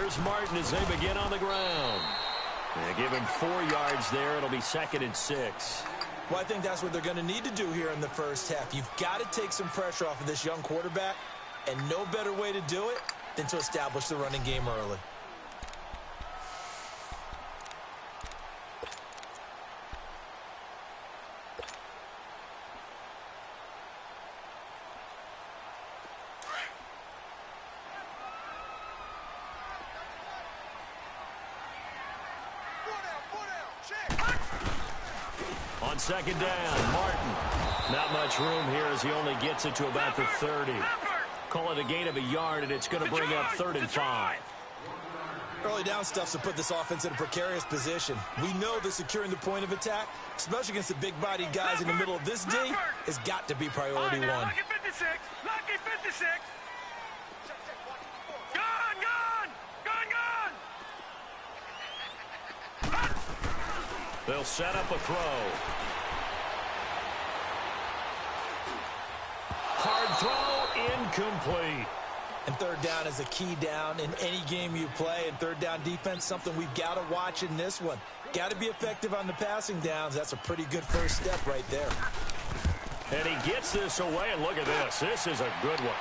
Here's Martin as they begin on the ground. They give him 4 yards there. It'll be 2nd and 6. Well, I think that's what they're going to need to do here in the first half. You've got to take some pressure off of this young quarterback, and no better way to do it than to establish the running game early. On 2nd down, Martin. Not much room here as he only gets it to about the 30. Call it a gain of a yard, and it's going to bring up 3rd and 5. Early down stuff's to put this offense in a precarious position. We know that securing the point of attack, especially against the big-bodied guys in the middle of this D, has got to be priority one. Lucky 56. Lucky 56. Gone. They'll set up a throw. Hard throw, incomplete. And 3rd down is a key down in any game you play. And 3rd down defense, something we've got to watch in this one. Got to be effective on the passing downs. That's a pretty good first step right there. And he gets this away, and look at this. This is a good one.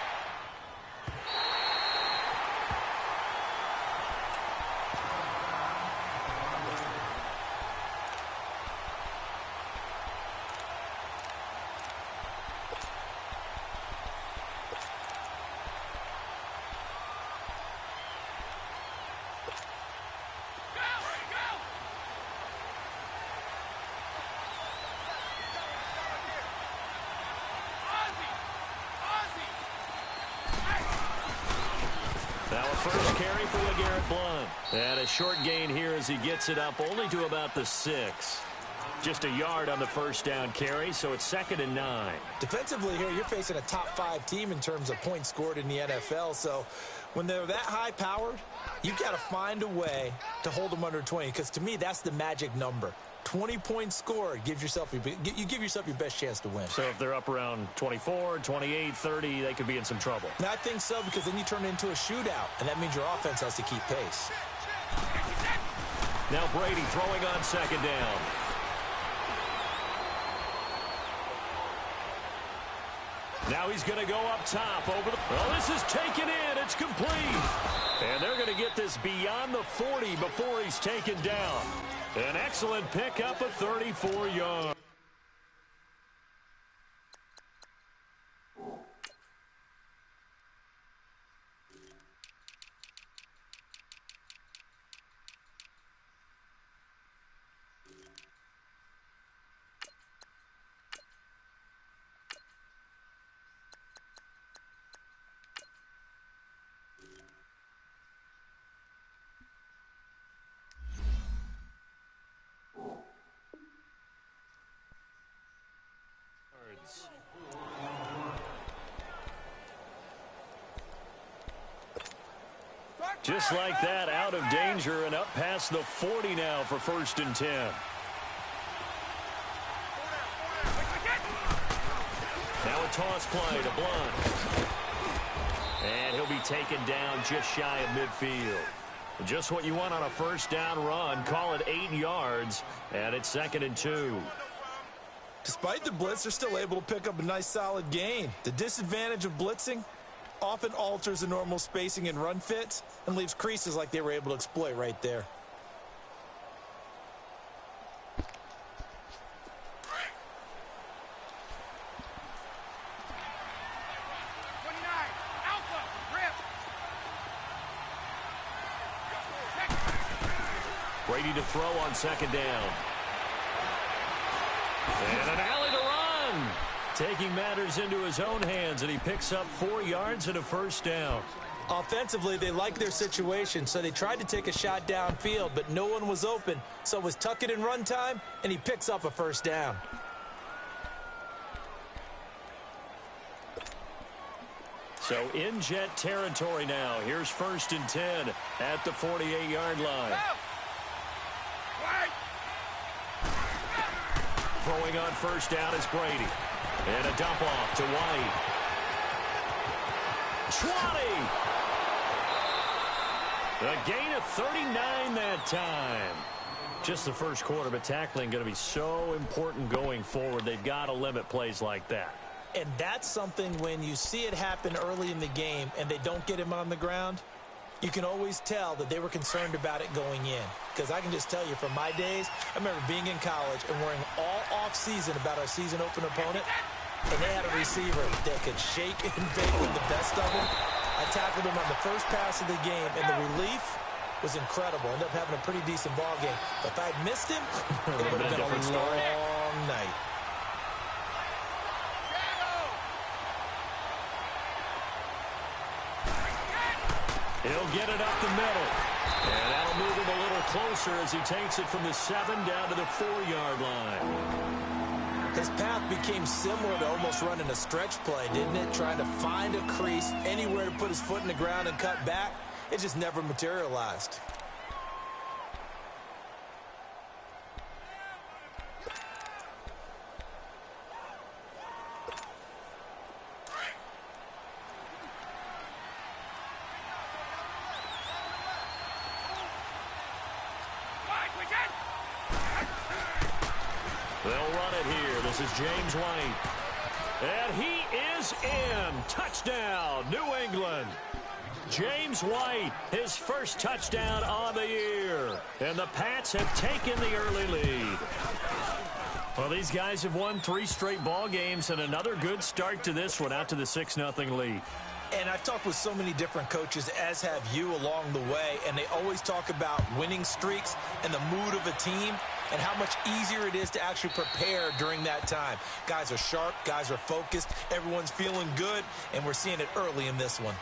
Now a first carry for LeGarrette Blount. And a short gain here as he gets it up only to about the 6. Just a yard on the first down carry, so it's 2nd and 9. Defensively here, you're facing a top 5 team in terms of points scored in the NFL. So when they're that high-powered, you've got to find a way to hold them under 20. Because to me, that's the magic number. 20 points scored, you give yourself your best chance to win. So if they're up around 24, 28, 30, they could be in some trouble. And I think so, because then you turn it into a shootout, and that means your offense has to keep pace. Now Brady throwing on 2nd down. Now he's going to go up top over the... Well, this is taken in. It's complete. And they're going to get this beyond the 40 before he's taken down. An excellent pickup of 34 yards. Just like that, out of danger and up past the 40 now for 1st and 10. Now a toss play to Blount. And he'll be taken down just shy of midfield. Just what you want on a first down run. Call it 8 yards, and it's 2nd and 2. Despite the blitz, they're still able to pick up a nice solid gain. The disadvantage of blitzing often alters the normal spacing and run fits and leaves creases like they were able to exploit right there. Brady to throw on 2nd down. And an alley to run. Taking matters into his own hands, and he picks up 4 yards and a first down. Offensively, they like their situation, so they tried to take a shot downfield, but no one was open. So it was tuck it in run time, and he picks up a first down. So in Jet territory now. Here's 1st and 10 at the 48-yard line. Throwing on first down is Brady. And a dump off to White. 20. A gain of 39 that time. Just the first quarter, but tackling going to be so important going forward. They've got to limit plays like that. And that's something when you see it happen early in the game and they don't get him on the ground, you can always tell that they were concerned about it going in. Because I can just tell you from my days, I remember being in college and worrying all off-season about our season open opponent, and they had a receiver that could shake and bake with the best of them. I tackled him on the first pass of the game, and the relief was incredible. Ended up having a pretty decent ball game. But if I'd missed him, it would have been a long night. He'll get it up the middle. And that'll move him a little closer as he takes it from the 7 down to the 4-yard line. His path became similar to almost running a stretch play, didn't it? Trying to find a crease, anywhere to put his foot in the ground and cut back. It just never materialized. They'll run it here. This is James White. And he is in. Touchdown, New England. James White, his first touchdown on the year. And the Pats have taken the early lead. Well, these guys have won 3 straight ball games and another good start to this one, out to the 6-0 lead. And I've talked with so many different coaches, as have you along the way, and they always talk about winning streaks and the mood of a team and how much easier it is to actually prepare during that time. Guys are sharp, guys are focused, everyone's feeling good, and we're seeing it early in this one.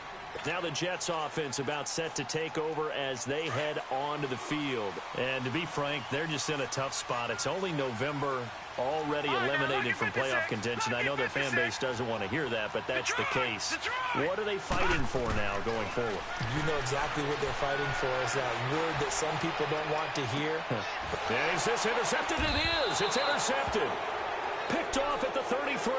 Now the Jets offense about set to take over as they head onto the field. And to be frank, they're just in a tough spot. It's only November, already eliminated from playoff contention. I know their fan base doesn't want to hear that, but that's the case. What are they fighting for now going forward? You know exactly what they're fighting for, is that word that some people don't want to hear. Is this intercepted? It is. It's intercepted. Picked off at the 33.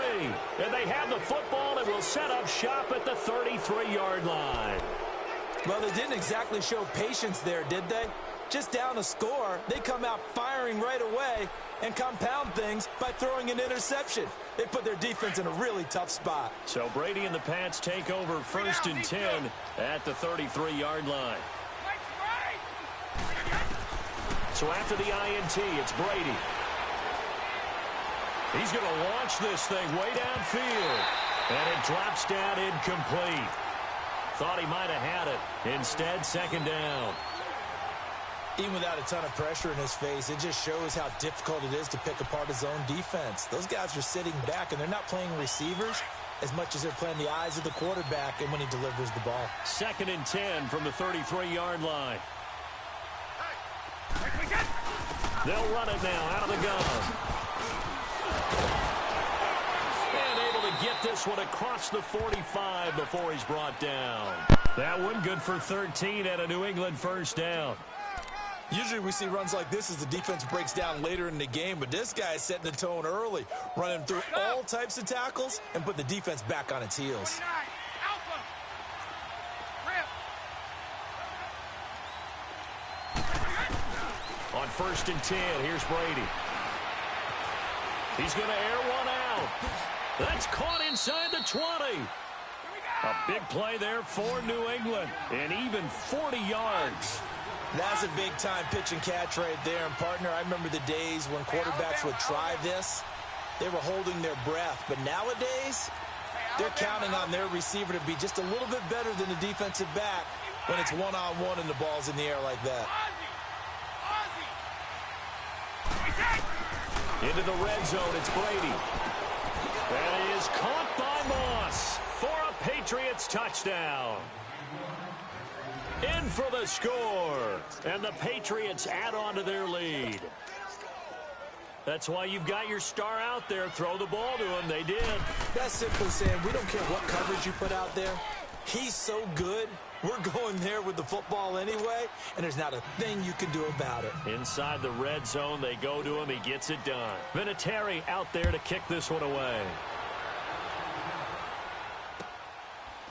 And they have the football and will set up shop at the 33-yard line. Well, they didn't exactly show patience there, did they? Just down a score, they come out firing right away and compound things by throwing an interception. They put their defense in a really tough spot. So Brady and the Pats take over 1st and 10 at the 33-yard line. So after the INT, it's Brady. He's going to launch this thing way downfield. And it drops down incomplete. Thought he might have had it. Instead, 2nd down. Even without a ton of pressure in his face, it just shows how difficult it is to pick apart his own defense. Those guys are sitting back, and they're not playing receivers as much as they're playing the eyes of the quarterback and when he delivers the ball. 2nd and 10 from the 33-yard line. They'll run it now out of the gun. And able to get this one across the 45 before he's brought down. That one good for 13 and a New England 1st down. Usually we see runs like this as the defense breaks down later in the game, but this guy is setting the tone early, running through all types of tackles and put the defense back on its heels. On 1st and 10, here's Brady. He's going to air one out. That's caught inside the 20. A big play there for New England, and even 40 yards. That's a big-time pitch and catch right there. And, partner, I remember the days when quarterbacks would try this. They were holding their breath. But nowadays, they're counting on their receiver to be just a little bit better than the defensive back when it's one-on-one and the ball's in the air like that. Into the red zone, it's Brady. That is caught by Moss for a Patriots touchdown. In for the score. And the Patriots add on to their lead. That's why you've got your star out there. Throw the ball to him. They did. That's simply saying we don't care what coverage you put out there. He's so good. We're going there with the football anyway, and there's not a thing you can do about it. Inside the red zone, they go to him. He gets it done. Vinatieri out there to kick this one away.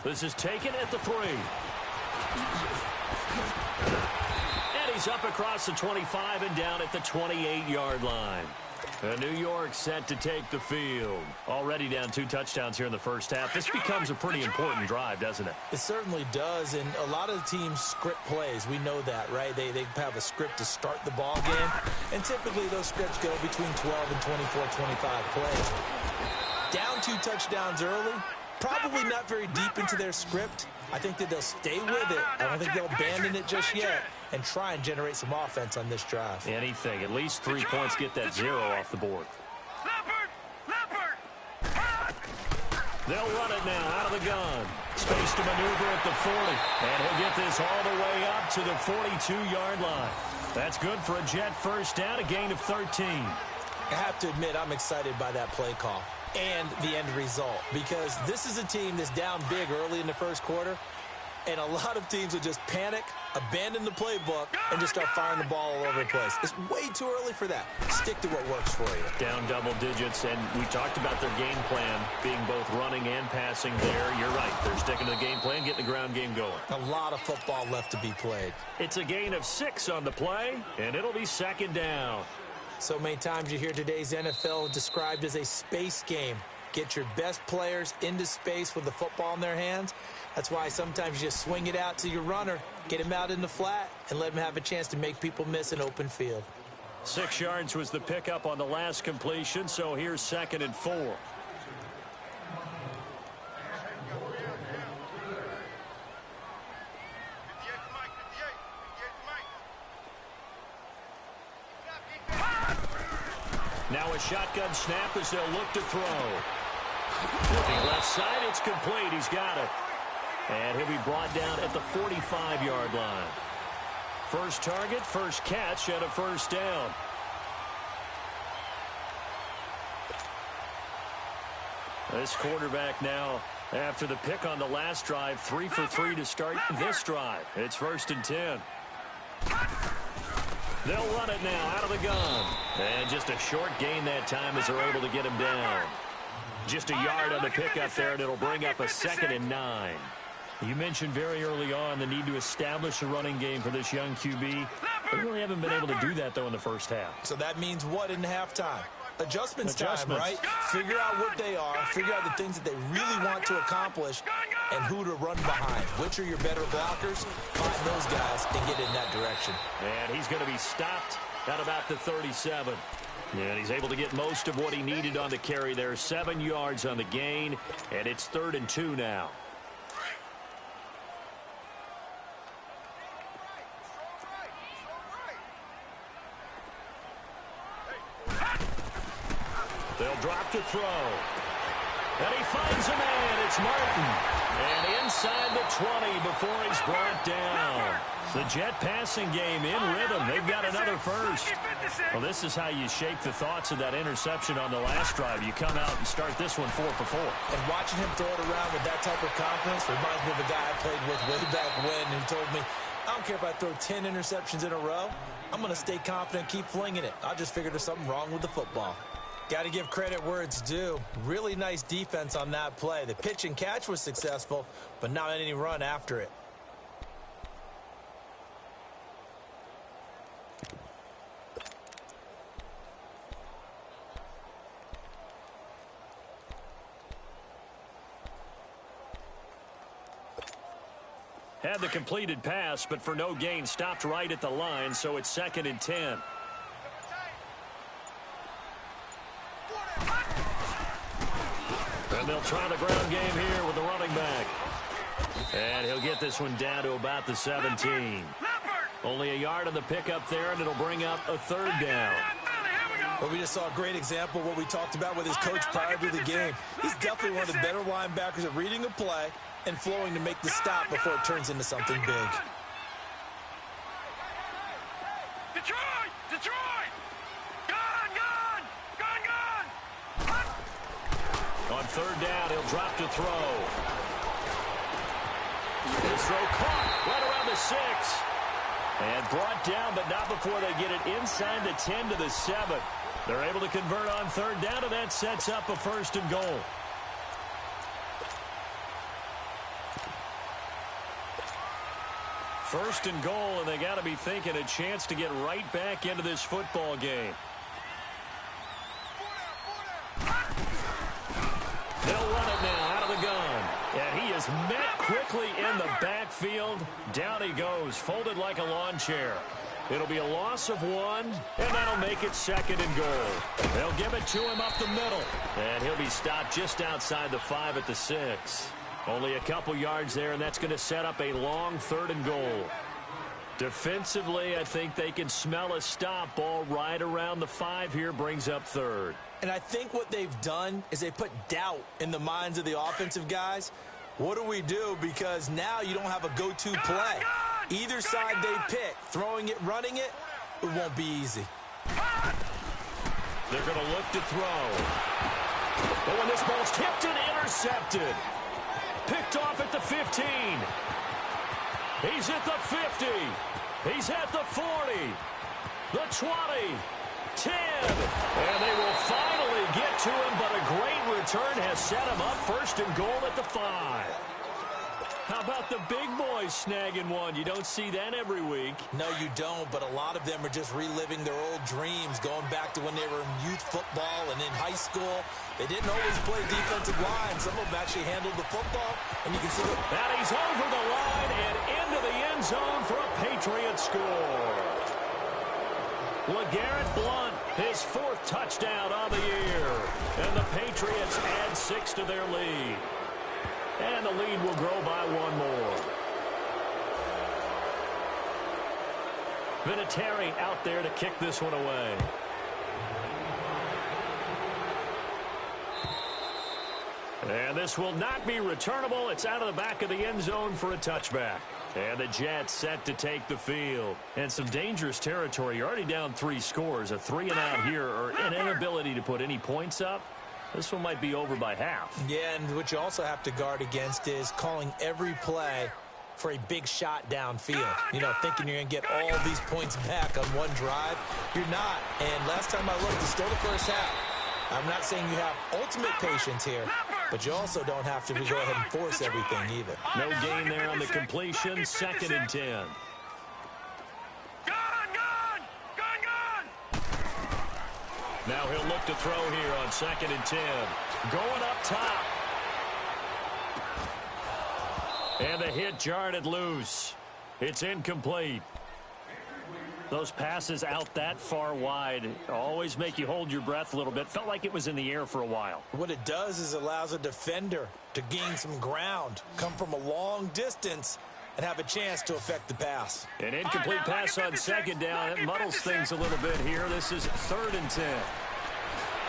This is taken at the 3. He's up across the 25 and down at the 28-yard line. New York set to take the field. Already down 2 touchdowns here in the first half. This becomes a pretty important drive, doesn't it? It certainly does, and a lot of teams script plays. We know that, right? They have a script to start the ball game, and typically those scripts go between 12 and 24, 25 plays. Down 2 touchdowns early, probably not very deep into their script. I think that they'll stay with it. I don't think they'll abandon it just yet and try and generate some offense on this drive. Anything. At least 3 points, get that 0 off the board. They'll run it now out of the gun. Space to maneuver at the 40. And he'll get this all the way up to the 42-yard line. That's good for a Jet first down, a gain of 13. I have to admit, I'm excited by that play call and the end result, because this is a team that's down big early in the first quarter, and a lot of teams will just panic, abandon the playbook, and just start firing the ball all over the place. It's way too early for that. Stick to what works for you. Down double digits, and we talked about their game plan being both running and passing there. You're right. They're sticking to the game plan, getting the ground game going. A lot of football left to be played. It's a gain of 6 on the play, and it'll be second down. So many times you hear today's NFL described as a space game. Get your best players into space with the football in their hands. That's why sometimes you just swing it out to your runner, get him out in the flat, and let him have a chance to make people miss an open field. 6 yards was the pickup on the last completion, so here's 2nd and 4. Now a shotgun snap as they'll look to throw. Looking left side, it's complete. He's got it. And he'll be brought down at the 45-yard line. First target, first catch, and a first down. This quarterback now, after the pick on the last drive, 3 for 3 to start this drive. It's 1st and 10. They'll run it now out of the gun. And just a short gain that time as they're able to get him down. Just a yard on the pickup there, and it'll bring up a 2nd and 9. You mentioned very early on the need to establish a running game for this young QB. They really haven't been able to do that, though, in the first half. So that means what in halftime? Adjustments time, right? Figure out what they are, figure out the things that they really want to accomplish, and who to run behind. Which are your better blockers? Find those guys and get in that direction. And he's going to be stopped at about the 37. And he's able to get most of what he needed on the carry there. 7 yards on the gain, and it's 3rd and 2 now. They'll drop to throw. And he finds a man. It's Martin. And inside the 20 before he's brought down. The Jet passing game in rhythm. They've got another first. Well, this is how you shake the thoughts of that interception on the last drive. You come out and start this one 4 for 4. And watching him throw it around with that type of confidence reminds me of a guy I played with way back when who told me, I don't care if I throw 10 interceptions in a row. I'm going to stay confident, keep flinging it. I just figured there's something wrong with the football. Got to give credit where it's due. Really nice defense on that play. The pitch and catch was successful, but not any run after it. Had the completed pass, but for no gain, stopped right at the line, so it's 2nd and 10. And they'll try the ground game here with the running back. And he'll get this one down to about the 17. Only a yard on the pickup there, and it'll bring up a 3rd down. Well, we just saw a great example of what we talked about with his coach prior to the game. He's definitely one of the better linebackers at reading a play and flowing to make the stop before it turns into something big. Detroit! Detroit! Gone! Gone! Gone! Gone! On 3rd down, he'll drop to throw. His throw caught right around the 6. And brought down, but not before they get it inside the 10 to the 7. They're able to convert on 3rd down, and that sets up a 1st and goal. First and goal, and they got to be thinking a chance to get right back into this football game. They'll run it now out of the gun. And he is met quickly in the backfield. Down he goes, folded like a lawn chair. It'll be a loss of 1, and that'll make it second and goal. They'll give it to him up the middle. And he'll be stopped just outside the 5 at the 6. Only a couple yards there, and that's going to set up a long third and goal. Defensively, I think they can smell a stop. Ball right around the 5 here brings up third. And I think what they've done is they put doubt in the minds of the offensive guys. What do we do? Because now you don't have a go-to play. Either side they pick, throwing it, running it, it won't be easy. They're going to look to throw. But when this ball's tipped and intercepted. Picked off at the 15. He's at the 50. He's at the 40. The 20. 10. And they will finally get to him, but a great return has set him up first and goal at the 5. How about the big boys snagging one? You don't see that every week. No, you don't, but a lot of them are just reliving their old dreams, going back to when they were in youth football and in high school. They didn't always play defensive line. Some of them actually handled the football, and you can see that he's over the line and into the end zone for a Patriot score. LeGarrette Blount, his 4th touchdown on the year. And the Patriots add 6 to their lead. And the lead will grow by 1 more. Vinatieri out there to kick this one away. And this will not be returnable. It's out of the back of the end zone for a touchback. And the Jets set to take the field. And some dangerous territory. You're already down 3 scores. A 3-and-out here, or an inability to put any points up. This one might be over by half. Yeah, and what you also have to guard against is calling every play for a big shot downfield. You know, thinking you're going to get all these points back on one drive. You're not. And last time I looked, it's still the first half. I'm not saying you have ultimate patience here, but you also don't have to go ahead and force everything either. No gain there on the completion. 2nd and 10. Now he'll look to throw here on 2nd and 10. Going up top. And the hit jarred it loose. It's incomplete. Those passes out that far wide always make you hold your breath a little bit. Felt like it was in the air for a while. What it does is allows a defender to gain some ground, come from a long distance, and have a chance to affect the pass. An incomplete pass on 2nd down. It muddles things a little bit here. This is 3rd and 10.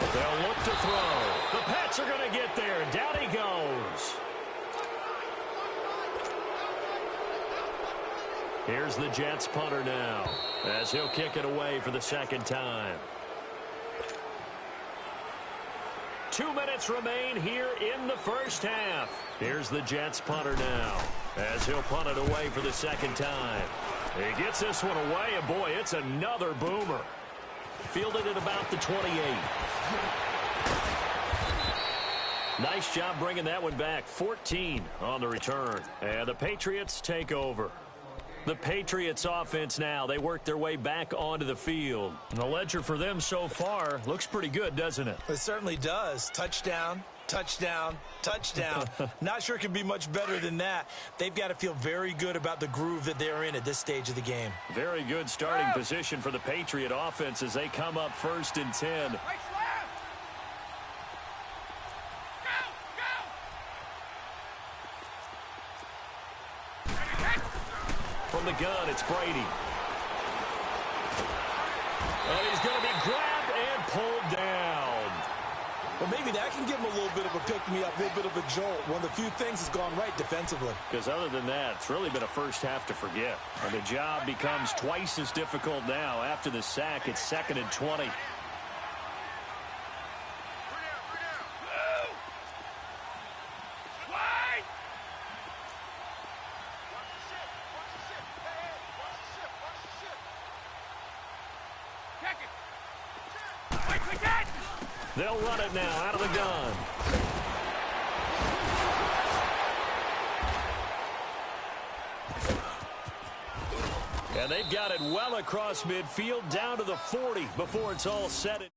They'll look to throw. The Pats are going to get there. Down he goes. Here's the Jets punter now, as he'll kick it away for the 2nd time. 2 minutes remain here in the first half. Here's the Jets punter now, as he'll punt it away for the 2nd time. He gets this one away, and boy, it's another boomer. Fielded at about the 28. Nice job bringing that one back. 14 on the return. And the Patriots take over. The Patriots offense now. They work their way back onto the field. And the ledger for them so far looks pretty good, doesn't it? It certainly does. Touchdown, touchdown, touchdown. Not sure it can be much better than that. They've got to feel very good about the groove that they're in at this stage of the game. Very good starting position for the Patriot offense as they come up 1st and 10. From the gun, it's Brady. And he's going to be grabbed and pulled down. Well, maybe that can give him a little bit of a pick-me-up, a little bit of a jolt. One of the few things that's gone right defensively. Because other than that, it's really been a first half to forget. And the job becomes twice as difficult now. After the sack, it's 2nd and 20. They'll run it now out of the gun. And they've got it well across midfield down to the 40 before it's all said.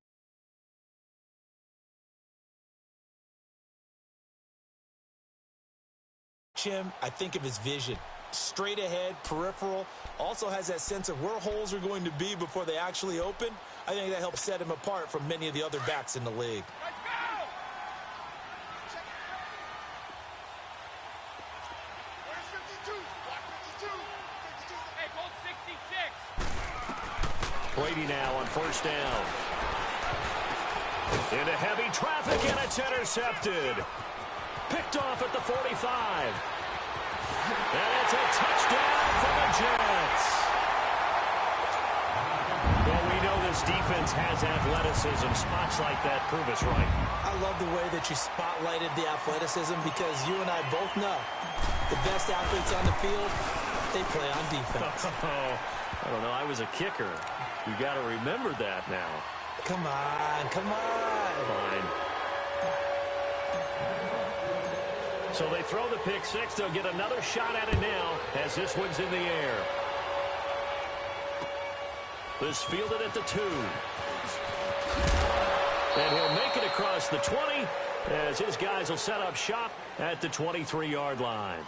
Him, I think of his vision. Straight ahead, peripheral, also has that sense of where holes are going to be before they actually open. I think that helps set him apart from many of the other backs in the league. Brady now on first down. Into heavy traffic, and it's intercepted. Picked off at the 45. And it's a touchdown for the Jets. Well, we know this defense has athleticism. Spots like that prove us right. I love the way that you spotlighted the athleticism because you and I both know the best athletes on the field, they play on defense. I don't know. I was a kicker. You got to remember that now. Come on, come on. Fine. So they throw the pick six. They'll get another shot at it now as this one's in the air. This fielded at the 2. And he'll make it across the 20 as his guys will set up shop at the 23-yard line.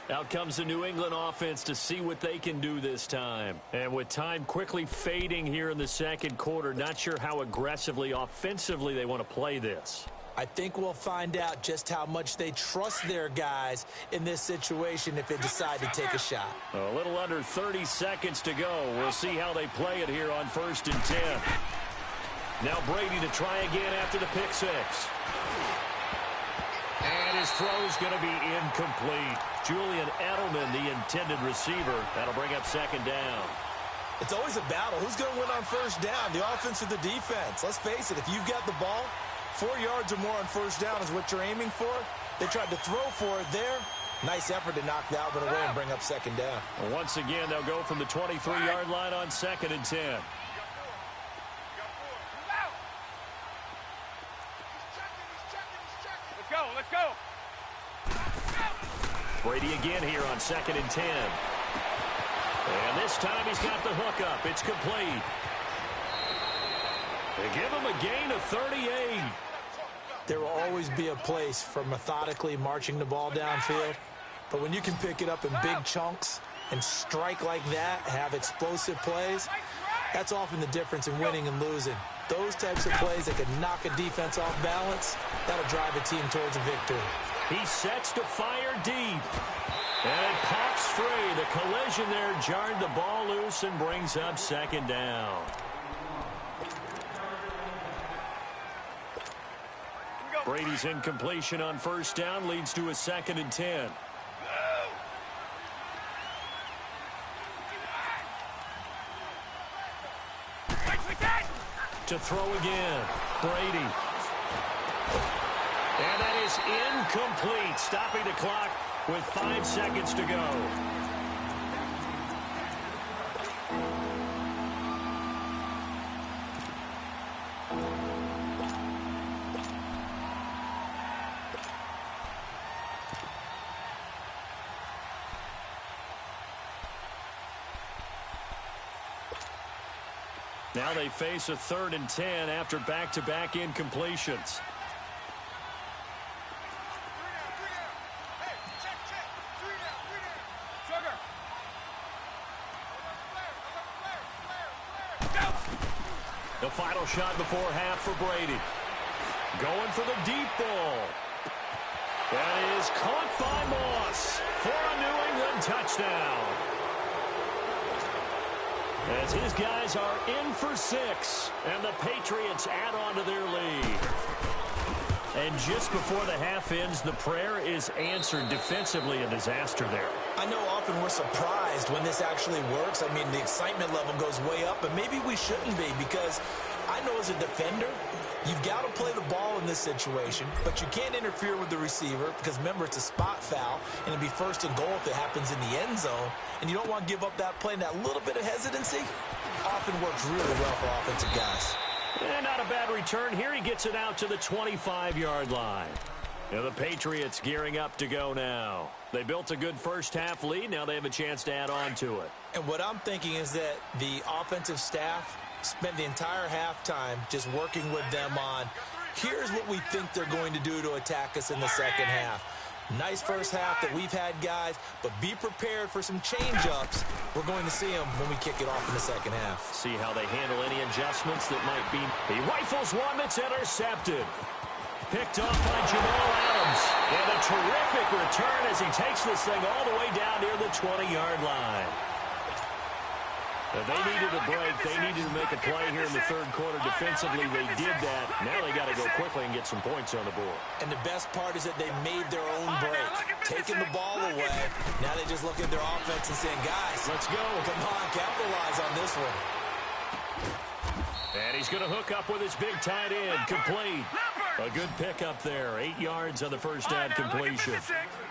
Out comes the New England offense to see what they can do this time. And with time quickly fading here in the second quarter, not sure how aggressively, offensively they want to play this. I think we'll find out just how much they trust their guys in this situation if they decide to take a shot. A little under 30 seconds to go. We'll see how they play it here on 1st and 10. Now Brady to try again after the pick six. And his throw's going to be incomplete. Julian Edelman, the intended receiver. That'll bring up second down. It's always a battle. Who's going to win on first down, the offense or the defense? Let's face it, if you've got the ball, 4 yards or more on first down is what you're aiming for. They tried to throw for it there. Nice effort to knock Dalvin away and bring up second down. Well, once again, they'll go from the 23-yard line on 2nd and 10. Let's go. Brady again here on 2nd and 10. And this time he's got the hook up. It's complete. They give him a gain of 38. There will always be a place for methodically marching the ball downfield. But when you can pick it up in big chunks and strike like that, have explosive plays, that's often the difference in winning and losing. Those types of plays that can knock a defense off balance, that'll drive a team towards a victory. He sets to fire deep. And it pops free. The collision there jarred the ball loose and brings up second down. Brady's incompletion on first down leads to a 2nd and 10. To throw again, Brady. And that is incomplete, stopping the clock with 5 seconds to go. Now they face a 3rd and 10 after back-to-back incompletions. The final shot before half for Brady. Going for the deep ball. That is caught by Moss for a New England touchdown. As his guys are in for 6, and the Patriots add on to their lead. And just before the half ends, the prayer is answered. Defensively, a disaster there. I know often we're surprised when this actually works. I mean, the excitement level goes way up, but maybe we shouldn't be because I know as a defender, you've got to play the ball in this situation, but you can't interfere with the receiver because, remember, it's a spot foul, and it'd be 1st and goal if it happens in the end zone, and you don't want to give up that play, and that little bit of hesitancy often works really well for offensive guys. And not a bad return here. He gets it out to the 25-yard line. Now the Patriots gearing up to go now. They built a good first half lead. Now they have a chance to add on to it. And what I'm thinking is that the offensive staff spent the entire halftime just working with them on, here's what we think they're going to do to attack us in the second half. Nice first half that we've had, guys, but be prepared for some change-ups. We're going to see them when we kick it off in the second half. See how they handle any adjustments that might be. He rifles one that's intercepted. Picked off by Jamal Adams. And a terrific return as he takes this thing all the way down near the 20-yard line. If they needed a break, they needed to make a play here in the third quarter. Defensively, they did that. Now they got to go quickly and get some points on the board. And the best part is that they made their own break, taking the ball away. Now they just look at their offense and saying, guys, let's go. Come on, capitalize on this one. And he's going to hook up with his big tight end. Complete. A good pickup there. 8 yards on the first down completion.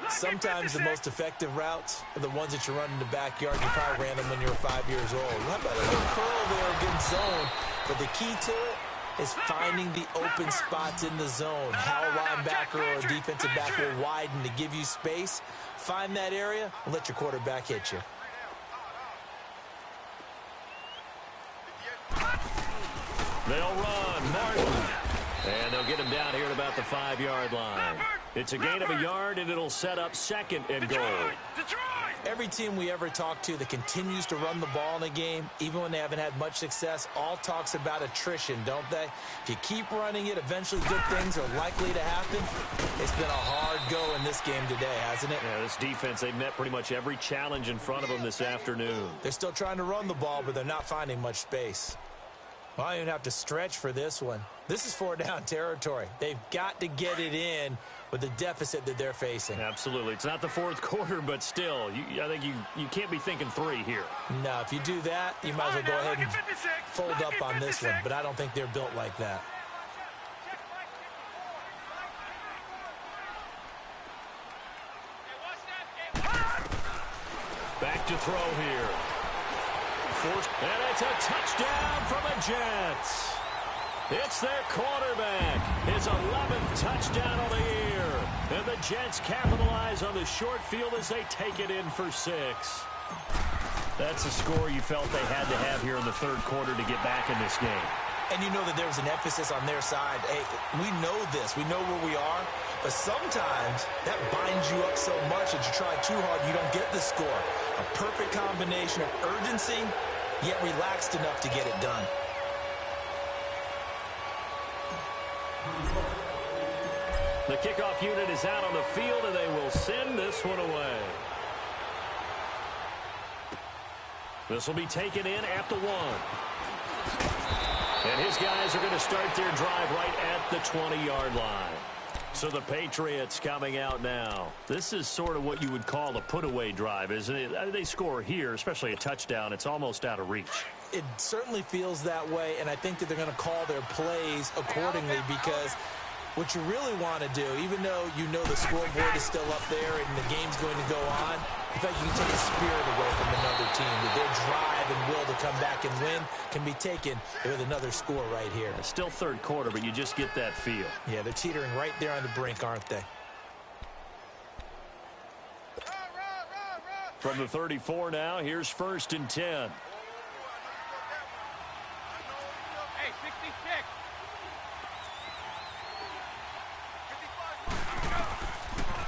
Sometimes the most effective routes are the ones that you run in the backyard. You probably ran them when you were 5 years old. How about a little curl there against zone? But the key to it is finding the open spots in the zone. How a linebacker or a defensive back will widen to give you space. Find that area and let your quarterback hit you. They'll run. Martin. And they'll get him down here at about the 5-yard line. It's a gain of a yard, and it'll set up second and goal. Every team we ever talk to that continues to run the ball in a game, even when they haven't had much success, all talks about attrition, don't they? If you keep running it, eventually good things are likely to happen. It's been a hard go in this game today, hasn't it? Yeah, this defense, they've met pretty much every challenge in front of them this afternoon. They're still trying to run the ball, but they're not finding much space. Well, I don't even have to stretch for this one. This is 4-down territory. They've got to get it in with the deficit that they're facing. Absolutely. It's not the fourth quarter, but still, I think you can't be thinking 3 here. No, if you do that, you might as well go ahead and fold up on this one, but I don't think they're built like that. Back to throw here. And it's a touchdown from the Jets. It's their quarterback. His 11th touchdown of the year. And the Jets capitalize on the short field as they take it in for 6. That's a score you felt they had to have here in the third quarter to get back in this game. And you know that there's an emphasis on their side. Hey, we know this. We know where we are. But sometimes that binds you up so much that you try too hard, you don't get the score. A perfect combination of urgency, yet relaxed enough to get it done. The kickoff unit is out on the field, and they will send this one away. This will be taken in at the 1. And his guys are going to start their drive right at the 20-yard line. So the Patriots coming out now. This is sort of what you would call a put-away drive, isn't it? They score here, especially a touchdown. It's almost out of reach. It certainly feels that way, and I think that they're going to call their plays accordingly because what you really want to do, even though you know the scoreboard is still up there and the game's going to go on, in fact, you can take the spirit away from another team. That their drive and will to come back and win can be taken with another score right here. It's still third quarter, but you just get that feel. Yeah, they're teetering right there on the brink, aren't they? From the 34 now, here's 1st and 10. Hey, 66.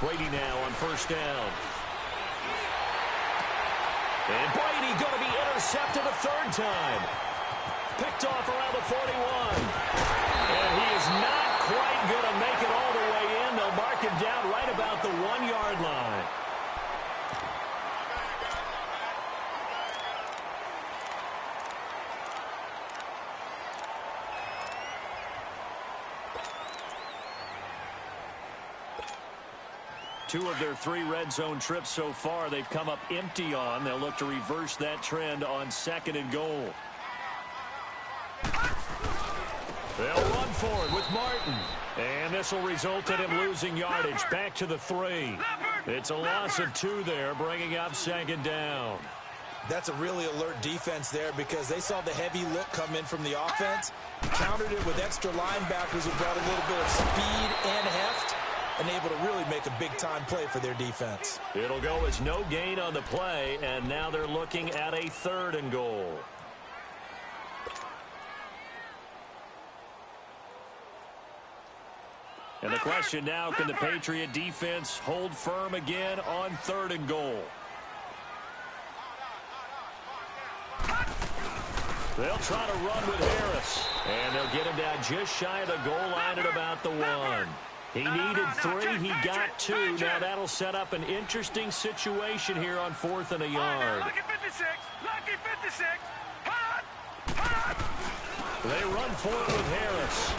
Brady now on 1st down. And Brady going to be intercepted a 3rd time. Picked off around the 41. And he is not quite going to make it all the way in. They'll mark him down right about the 1-yard line. Two of their 3 red zone trips so far, they've come up empty on. They'll look to reverse that trend on 2nd and goal. They'll run for it with Martin. And this will result in him losing yardage back to the 3. It's a loss of 2 there, bringing up 2nd down. That's a really alert defense there because they saw the heavy look come in from the offense, countered it with extra linebackers who brought a little bit of speed and heft. and able to really make a big-time play for their defense. It'll go as no gain on the play, and now they're looking at a 3rd and goal. And the question now, can the Patriot defense hold firm again on 3rd and goal? They'll try to run with Harris. And they'll get him down just shy of the goal line at about the 1. He needed 3. He got 2. Now that'll set up an interesting situation here on 4th and a yard. Lucky 56. Lucky 56. They run forward with Harris.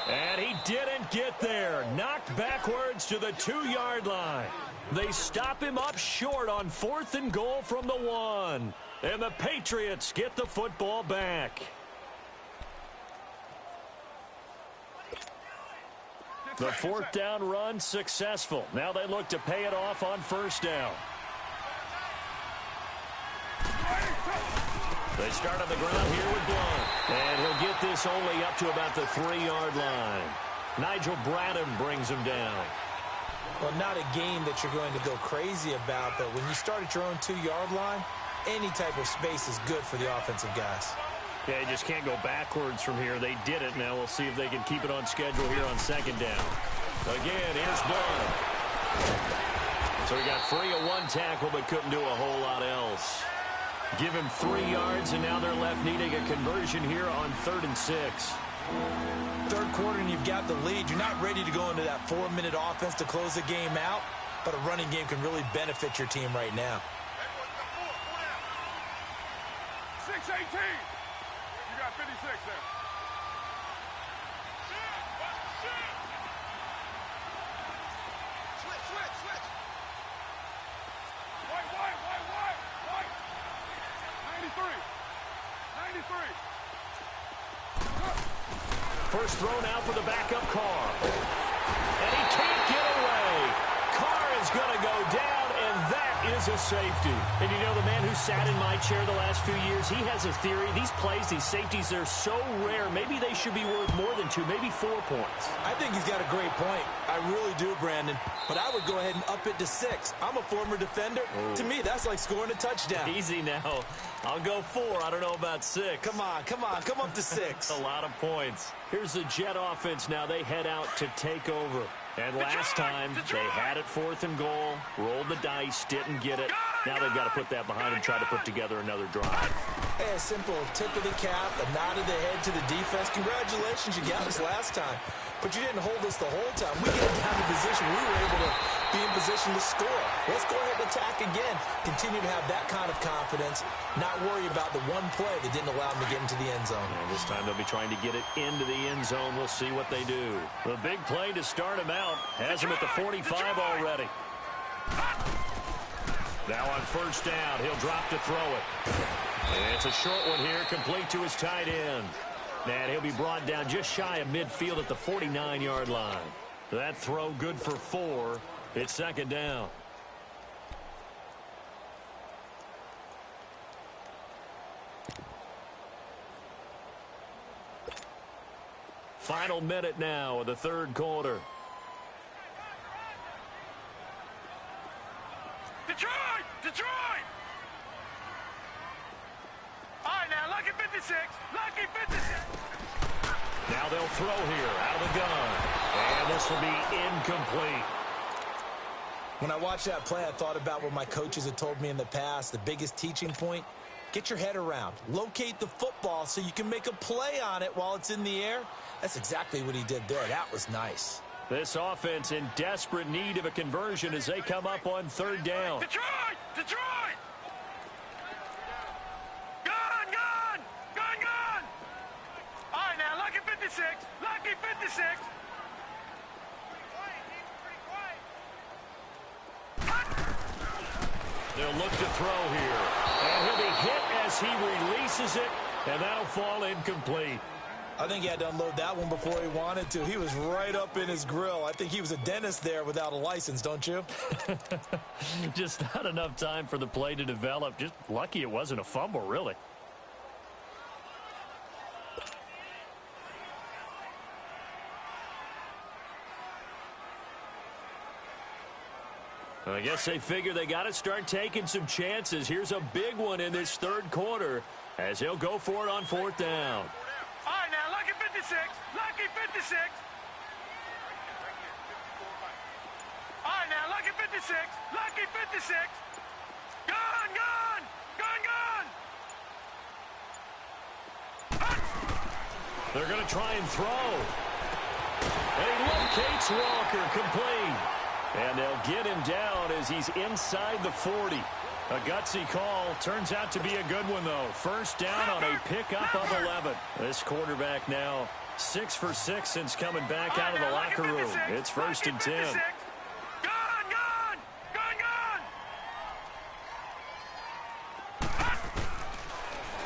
And he didn't get there. Knocked backwards to the 2-yard line. They stop him up short on 4th and goal from the 1. And the Patriots get the football back. The 4th down run successful. Now they look to pay it off on 1st down. They start on the ground here with Blunt. And he'll get this only up to about the 3-yard line. Nigel Bradham brings him down. Well, not a game that you're going to go crazy about, but when you start at your own 2-yard line, any type of space is good for the offensive guys. Yeah, you just can't go backwards from here. They did it. Now we'll see if they can keep it on schedule here on 2nd down. Again, here's Blunt. So he got free of 1 tackle, but couldn't do a whole lot else. Give him 3 yards, and now they're left needing a conversion here on 3rd and 6. 3rd quarter, and you've got the lead. You're not ready to go into that 4-minute offense to close the game out, but a running game can really benefit your team right now. 6-18. You got 56 there. Switch. White. 93. First throw now for the backup Carr. And he can't get away. Carr is going to go down, and that is a safety. And you know, the man who sat in my chair the last few years, he has a theory. These plays, these safeties, they're so rare. Maybe they should be worth more than 2, maybe 4 points. I think he's got a great point. I really do, Brandon. But I would go ahead and up it to 6. I'm a former defender. Ooh. To me, that's like scoring a touchdown. Easy now. I'll go 4. I don't know about 6. Come on. Come up to 6. A lot of points. Here's the Jet offense now. They head out to take over. And last time, they had it 4th and goal, rolled the dice, didn't get it. Now they've got to put that behind them, try to put together another drive. Hey, a simple tip of the cap, a nod of the head to the defense. Congratulations, you got us last time. But you didn't hold us the whole time. We get down to position. We were able to be in position to score. Let's go ahead and attack again. Continue to have that kind of confidence. Not worry about the one play that didn't allow them to get into the end zone. And this time they'll be trying to get it into the end zone. We'll see what they do. The big play to start him out. Has him at the 45 already. Now on 1st down, he'll drop to throw it. And it's a short one here, complete to his tight end. And he'll be brought down just shy of midfield at the 49-yard line. That throw good for 4. It's 2nd down. Final minute now of the 3rd quarter. Detroit! All right, now, lucky 56. Lucky 56. Now they'll throw here out of the gun. And this will be incomplete. When I watched that play, I thought about what my coaches had told me in the past. The biggest teaching point, get your head around. Locate the football so you can make a play on it while it's in the air. That's exactly what he did there. That was nice. This offense in desperate need of a conversion as they come up on 3rd down. Detroit! Gun! All right, now, lucky 56. Lucky 56. They'll look to throw here. And he'll be hit as he releases it, and that'll fall incomplete. I think he had to unload that one before he wanted to. He was right up in his grill. I think he was a dentist there without a license, don't you? Just not enough time for the play to develop. Just lucky it wasn't a fumble, really. I guess they figure they got to start taking some chances. Here's a big one in this third quarter as he'll go for it on fourth down. All right, now, lucky 56. Lucky 56. All right, now, lucky 56. Lucky 56. Gun, gun. Gun, gun. They're going to try and throw. And he locates Walker, complete. And they'll get him down as he's inside the 40. A gutsy call. Turns out to be a good one, though. First down on a pickup of 11. This quarterback now 6 for 6 since coming back out of the locker room. It's first and 10. Gun, gun. Gun,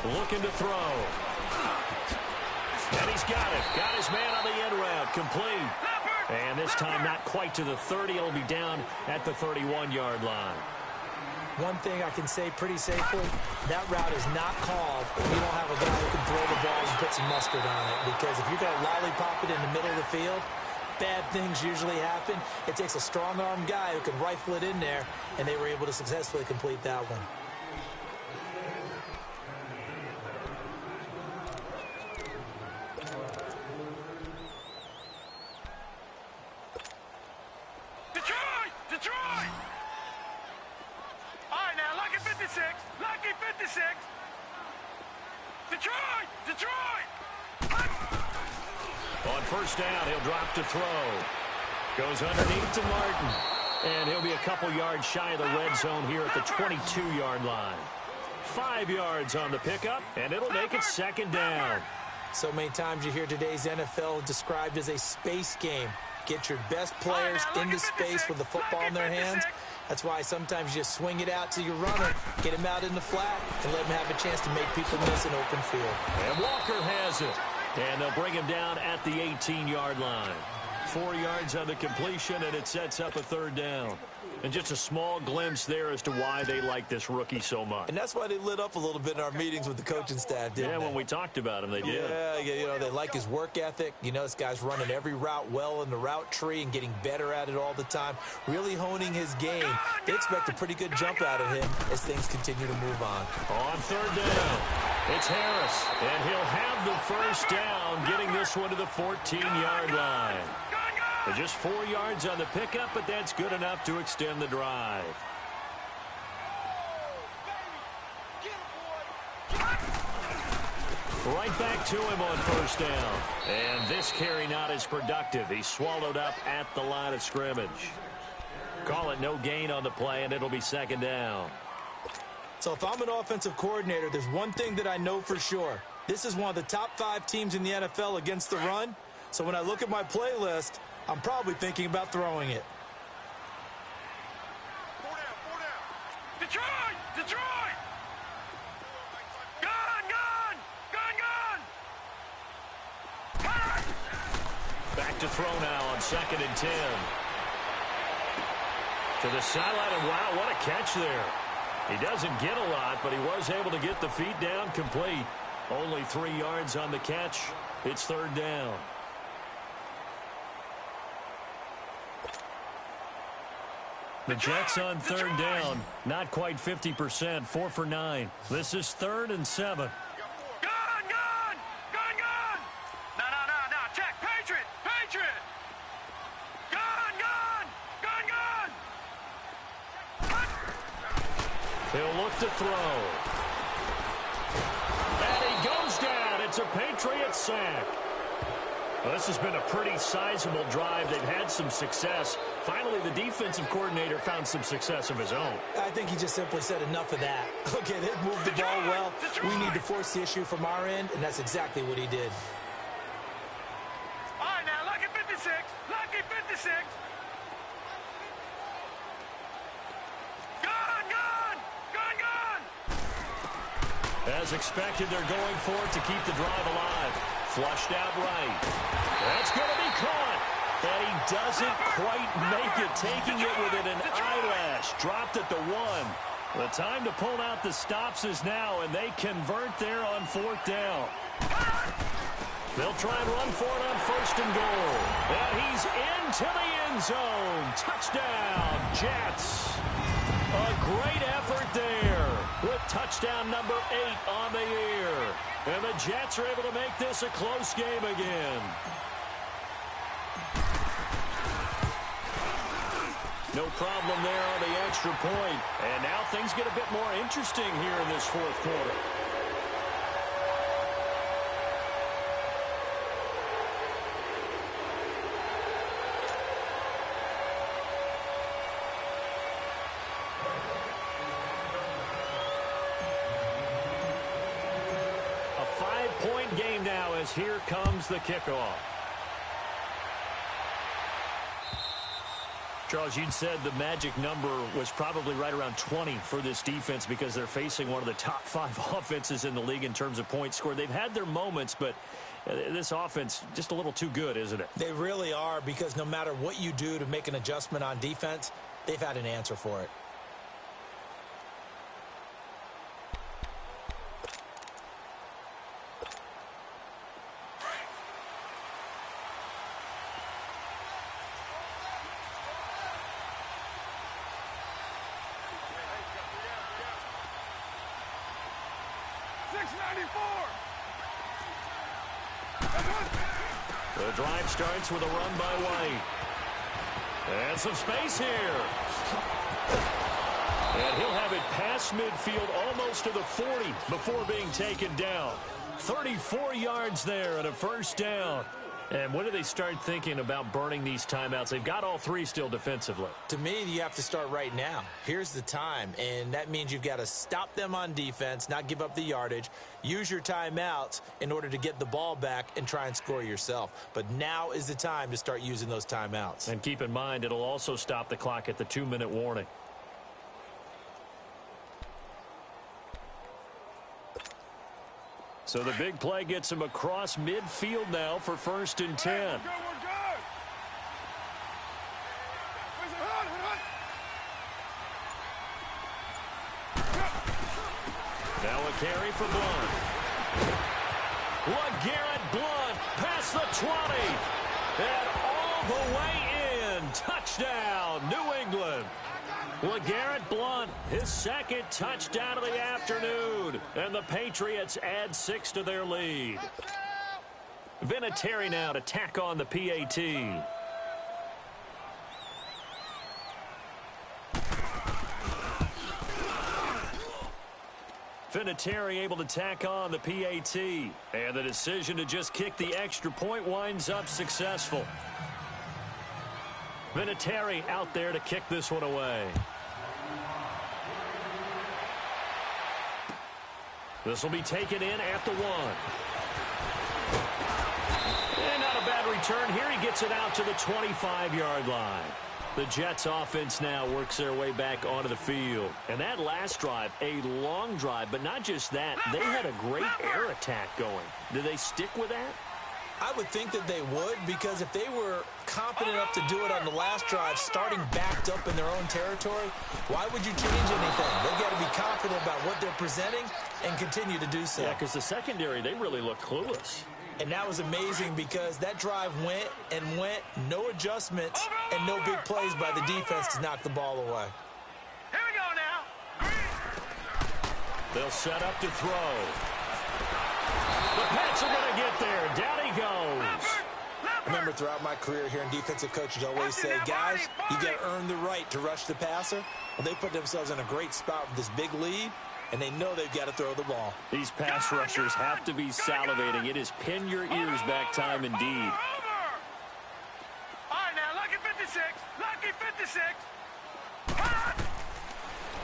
gun. Looking to throw. And he's got it. Got his man on the end route. Complete. And this time not quite to the 30. It'll be down at the 31-yard line. One thing I can say pretty safely, that route is not called if you don't have a guy who can throw the ball and put some mustard on it. Because if you're going to lollipop it in the middle of the field, bad things usually happen. It takes a strong-armed guy who can rifle it in there, and they were able to successfully complete that one. Detroit! All right, now, lucky 56. Lucky 56. Detroit! On first down, he'll drop to throw. Goes underneath to Martin. And he'll be a couple yards shy of the red zone here at the 22-yard line. 5 yards on the pickup, and it'll make it second down. So many times you hear today's NFL described as a space game. Get your best players into space with the football in their hands. That's why sometimes you just swing it out to your runner, get him out in the flat, and let him have a chance to make people miss an open field. And Walker has it. And they'll bring him down at the 18-yard line. 4 yards on the completion, and it sets up a third down. And just a small glimpse there as to why they like this rookie so much. And that's why they lit up a little bit in our meetings with the coaching staff, didn't they? Yeah, when we talked about him, they did. Yeah, you know, they like his work ethic. You know, this guy's running every route well in the route tree and getting better at it all the time, really honing his game. They expect a pretty good jump out of him as things continue to move on. On third down, it's Harris, and he'll have the first down, getting this one to the 14-yard line. Just 4 yards on the pickup, but that's good enough to extend the drive. Right back to him on first down. And this carry not as productive. He's swallowed up at the line of scrimmage. Call it no gain on the play, and it'll be second down. So if I'm an offensive coordinator, there's one thing that I know for sure. This is one of the top 5 teams in the NFL against the run. So when I look at my playlist, I'm probably thinking about throwing it. 4 down. Detroit! Gun! Back to throw now on second and 10. To the sideline, and wow, what a catch there. He doesn't get a lot, but he was able to get the feet down complete. Only 3 yards on the catch. It's third down. The Jets on third down, not quite 50%, 4 for 9. This is 3rd and 7. Gun! No, check, Patriot! Gun! He'll look to throw. And he goes down. It's a Patriot sack. Well, this has been a pretty sizable drive. They've had some success. Finally, the defensive coordinator found some success of his own. I think he just simply said enough of that. Okay, they've moved the ball well. We need to force the issue from our end, and that's exactly what he did. All right, now, lucky 56. Gun! As expected, they're going for it to keep the drive alive. Flushed out right. That's going to be caught. And he doesn't quite make it, taking it within an eyelash. Dropped at the 1. The time to pull out the stops is now, and they convert there on fourth down. They'll try and run for it on first and goal. And he's into the end end zone. Touchdown, Jets. A great effort there with touchdown number 8 on the year. And the Jets are able to make this a close game again. No problem there on the extra point. And now things get a bit more interesting here in this fourth quarter. A 5-point game now as here comes the kickoff. Charles, you'd said the magic number was probably right around 20 for this defense because they're facing one of the top 5 offenses in the league in terms of points scored. They've had their moments, but this offense just a little too good, isn't it? They really are, because no matter what you do to make an adjustment on defense, they've had an answer for it. The drive starts with a run by White. And some space here. And he'll have it past midfield almost to the 40 before being taken down. 34 yards there and a first down. And when do they start thinking about burning these timeouts? They've got all 3 still defensively. To me, you have to start right now. Here's the time, and that means you've got to stop them on defense, not give up the yardage, use your timeouts in order to get the ball back and try and score yourself. But now is the time to start using those timeouts. And keep in mind, it'll also stop the clock at the 2-minute warning. So the big play gets him across midfield now for 1st and 10. We're good. Now a carry for Blunt. LeGarrette Blunt past the 20. And all the way in. Touchdown, New England. LeGarrette Blunt, his 2nd touchdown of the afternoon. And the Patriots add 6 to their lead. Vinatieri now to tack on the PAT. Vinatieri able to tack on the PAT. And the decision to just kick the extra point winds up successful. Vinatieri out there to kick this one away. This will be taken in at the 1. And not a bad return here. He gets it out to the 25-yard line. The Jets offense now works their way back onto the field. And that last drive, a long drive, but not just that. They had a great air attack going. Do they stick with that? I would think that they would, because if they were competent enough to do it on the last drive, starting backed up in their own territory, why would you change anything? They've got to be confident about what they're presenting and continue to do so. Yeah, because the secondary, they really look clueless. And that was amazing because that drive went and went, no adjustments, and no big plays by the defense to knock the ball away. Here we go now. They'll set up to throw. The Pats are going to get there. Down he goes. I remember throughout my career hearing defensive coaches always say, guys, you got to earn the right to rush the passer. Well, they put themselves in a great spot with this big lead, and they know they've got to throw the ball. These pass rushers have to be salivating. It is pin your ears back time indeed. All right, now, lucky 56. Lucky 56.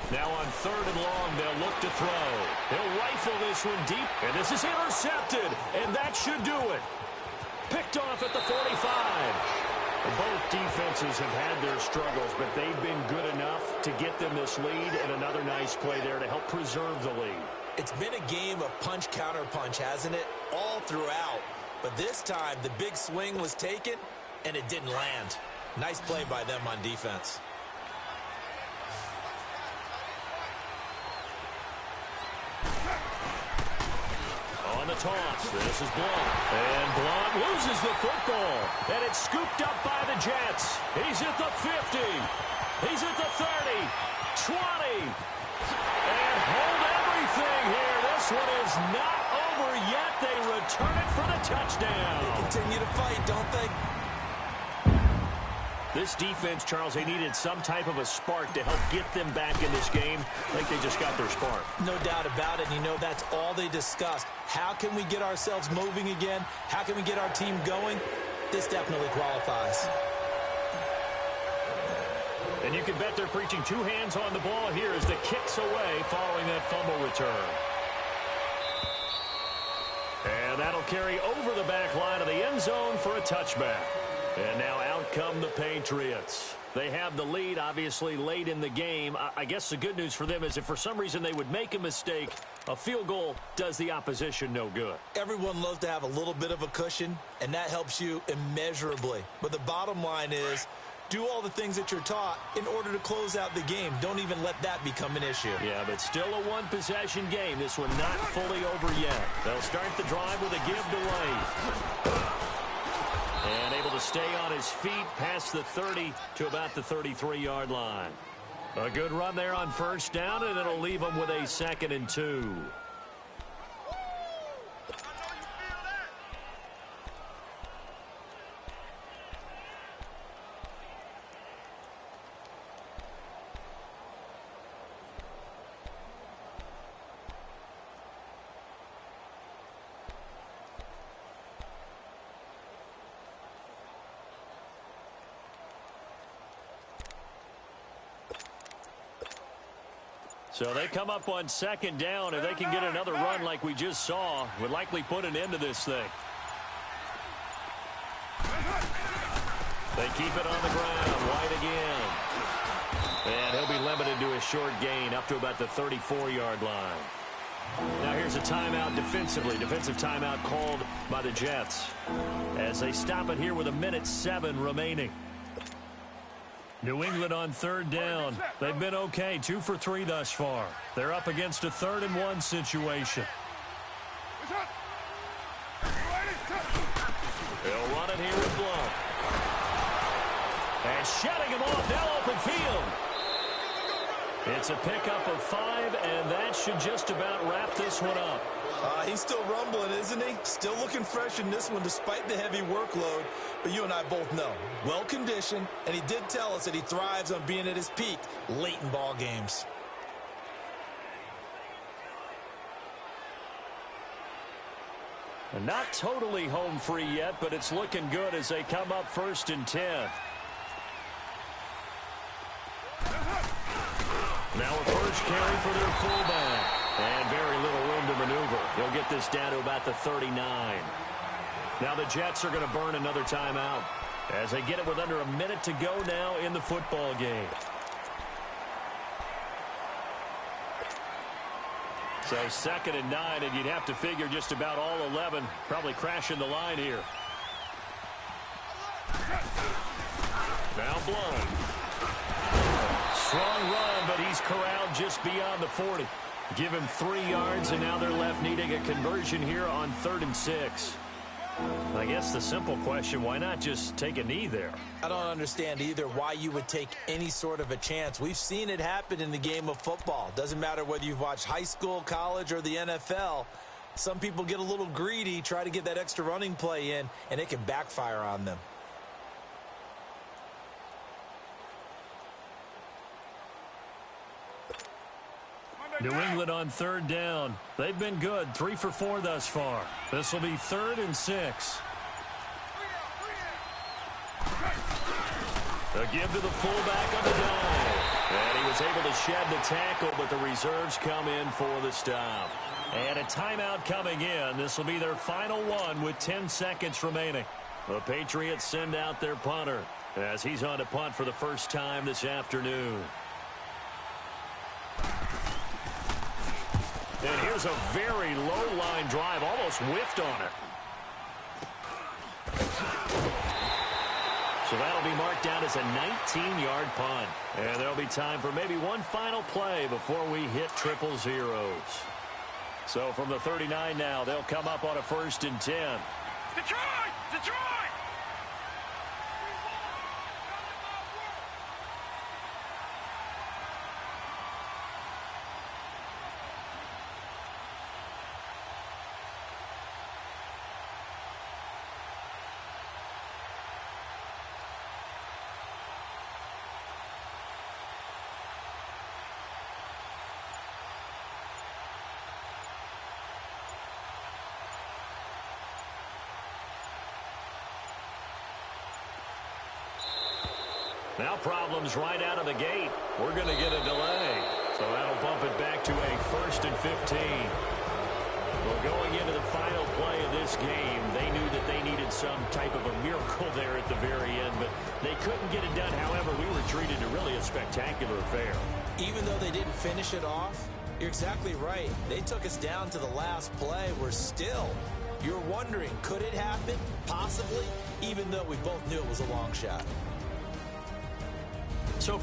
Now on 3rd and long, they'll look to throw. He'll rifle this one deep, and this is intercepted, and that should do it. Picked off at the 45. Both defenses have had their struggles, but they've been good enough to get them this lead, and another nice play there to help preserve the lead. It's been a game of punch-counter-punch, hasn't it? All throughout. But this time, the big swing was taken, and it didn't land. Nice play by them on defense. On on the toss. This is Blount. And Blount loses the football. And it's scooped up by the Jets. He's at the 50. He's at the 30. 20. And hold everything here. This one is not over yet. They return it for the touchdown. They continue to fight, don't they? This defense, Charles, they needed some type of a spark to help get them back in this game. I think they just got their spark. No doubt about it. You know, that's all they discussed. How can we get ourselves moving again? How can we get our team going? This definitely qualifies. And you can bet they're preaching two hands on the ball here as the kick's away following that fumble return. And that'll carry over the back line of the end zone for a touchback. And now out come the Patriots. They have the lead, obviously, late in the game. I guess the good news for them is if for some reason they would make a mistake, a field goal does the opposition no good. Everyone loves to have a little bit of a cushion, and that helps you immeasurably. But the bottom line is, do all the things that you're taught in order to close out the game. Don't even let that become an issue. Yeah, but still a one-possession game. This one not fully over yet. They'll start the drive with a give to White. And able to stay on his feet past the 30 to about the 33-yard line. A good run there on first down, and it'll leave them with a 2nd and 2. So they come up on 2nd down. If they can get another run like we just saw, would likely put an end to this thing. They keep it on the ground. White again. And he'll be limited to a short gain up to about the 34-yard line. Now here's a timeout defensively. Defensive timeout called by the Jets as they stop it here with 1:07 remaining. New England on 3rd down. They've been okay, 2 for 3 thus far. They're up against a 3rd and 1 situation. They'll run it here with Blount. And shutting him off, now open field. It's a pickup of 5, and that should just about wrap this one up. He's still rumbling, isn't he? Still looking fresh in this one despite the heavy workload. But you and I both know, well-conditioned, and he did tell us that he thrives on being at his peak late in ball games. And not totally home free yet, but it's looking good as they come up 1st and 10. Now a first carry for their fullback. And very little room to maneuver. He'll get this down to about the 39. Now the Jets are going to burn another timeout as they get it with under a minute to go now in the football game. So 2nd and 9, and you'd have to figure just about all 11 probably crashing the line here. Now Blount. Strong run, but he's corralled just beyond the 40. Give him 3 yards, and now they're left needing a conversion here on 3rd and 6. I guess the simple question, why not just take a knee there? I don't understand either why you would take any sort of a chance. We've seen it happen in the game of football. Doesn't matter whether you've watched high school, college, or the NFL. Some people get a little greedy, try to get that extra running play in, and it can backfire on them. New England on 3rd down. They've been good, 3 for 4 thus far. This will be 3rd and 6. A give to the fullback on the dive. And he was able to shed the tackle, but the reserves come in for the stop. And a timeout coming in. This will be their final one with 10 seconds remaining. The Patriots send out their punter as he's on to punt for the first time this afternoon. And here's a very low-line drive, almost whiffed on it. So that'll be marked down as a 19-yard punt. And there'll be time for maybe one final play before we hit triple zeros. So from the 39 now, they'll come up on a 1st and 10. Detroit! Detroit! Now problems right out of the gate. We're going to get a delay. So that'll bump it back to a 1st and 15. Well, going into the final play of this game, they knew that they needed some type of a miracle there at the very end, but they couldn't get it done. However, we were treated to really a spectacular affair. Even though they didn't finish it off, you're exactly right. They took us down to the last play. You're wondering, could it happen? Possibly, even though we both knew it was a long shot. So